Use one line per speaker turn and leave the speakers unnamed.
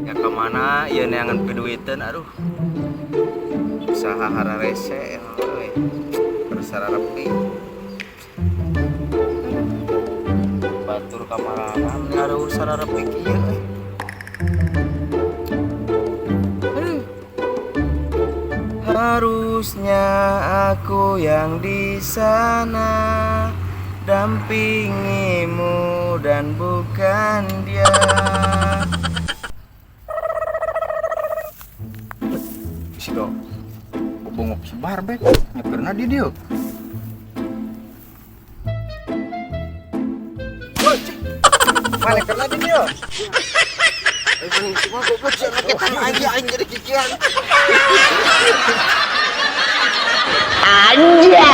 Ya kemana ya neangan peduitan aduh. Usaha hara rese emang euy. Bersara rapi. Batur kamaranan ada urusan rapi kieu euy. Aduh. Harusnya aku yang di sana dampingimu dan bukan dia. Si do, bongok sebar bet, nyekerna di dia. Mana kena di dia? Ayo paling semua goblok sih anak kita aing jadi kikian.
Anjay.